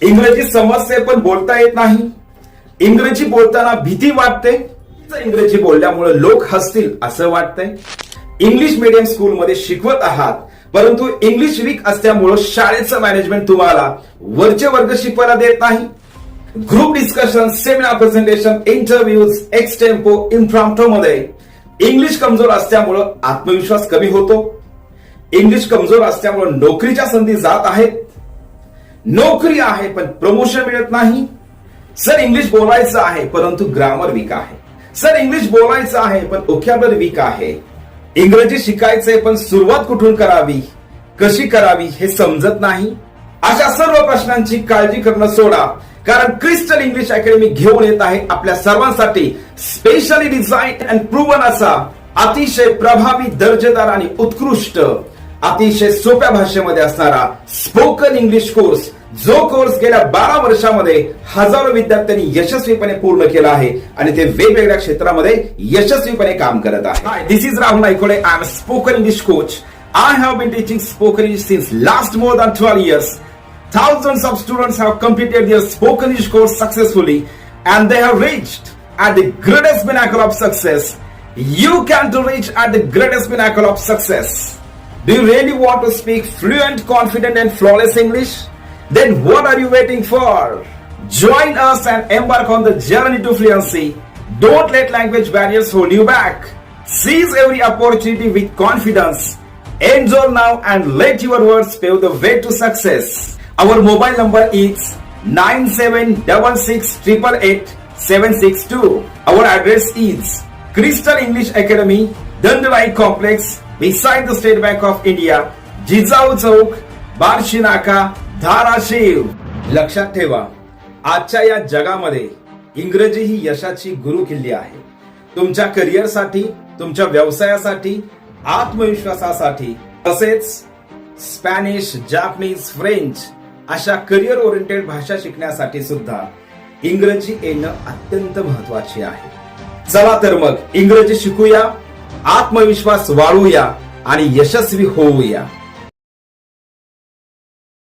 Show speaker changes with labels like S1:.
S1: इंग्रजी समजते पण बोलता येत नाही. इंग्रजी बोलताना भीती वाटते. इंग्रजी बोलल्यामुळे लोक हसतील असं वाटतंय. इंग्लिश मीडियम स्कूल मध्ये शिकवत आहात, परंतु इंग्लिश वीक असल्यामुळे शाळेचं मॅनेजमेंट तुम्हाला वरचे वर्ग शिकवायला देत नाही. Group discussion, seminar presentation, interviews, extempore, impromptu मध्ये इंग्लिश कमजोर असल्यामुळे आत्मविश्वास कमी होतो. इंग्लिश कमजोर असल्यामुळे नोकरीच्या संधी जात आहेत. नोकरी आहे पण प्रमोशन मिळत नाही. सर इंग्लिश बोलायचं आहे परंतु ग्रामर वीक आहे. सर इंग्लिश बोलायचं आहे पण व्होकॅब्युलरी वीक आहे. इंग्रजी शिकायचंय पण सुरुवात कुठून करावी, कशी करावी हे समजत नाही. अशा सर्व प्रश्नांची काळजी करणं सोडा, कारण क्रिस्टल इंग्लिश अकॅडमी घेऊन येत आहे आपल्या सर्वांसाठी स्पेशली डिझाईन अँड प्रूव्हन असा अतिशय प्रभावी, दर्जेदार आणि उत्कृष्ट, अतिशय सोप्या भाषेमध्ये असणारा स्पोकन इंग्लिश कोर्स, जो कोर्स गेल्या 12 वर्षामध्ये हजारो विद्यार्थ्यांनी यशस्वीपणे पूर्ण केला आहे आणि ते वेगवेगळ्या क्षेत्रामध्ये यशस्वीपणे काम करत आहे. Hi, this is Rahul Naykode. I am spoken English coach. I have been teaching spoken English since last more than 12 years. Thousands of students have completed their spoken English course successfully and they have reached at the greatest pinnacle of success. You can to reach at the greatest pinnacle of success. Do you really want to speak fluent, confident and flawless English? Then what are you waiting for? Join us and embark on the journey to fluency. Don't let language barriers hold you back. Seize every opportunity with confidence. Enroll now and let your words pave the way to success. Our mobile number is 9766888762. Our address is Crystal English Academy, Dandalai Complex, beside the State Bank of India, Jizau Chowk, Barshi Naka, Dharashiv. लक्षात ठेवा, आजच्या या जगामध्ये इंग्रजी ही यशाची गुरु किल्ली आहे. तुमच्या करिअरसाठी, तुमच्या व्यवसायासाठी, आत्मविश्वासासाठी, तसेच स्पॅनिश, जापनीज, फ्रेंच अशा करिअर ओरिएंटेड भाषा शिकण्यासाठी सुद्धा इंग्रजी येणं अत्यंत महत्वाची आहे. चला तर मग इंग्रजी शिकूया, आत्मविश्वास वाढवूया आणि यशस्वी होऊया.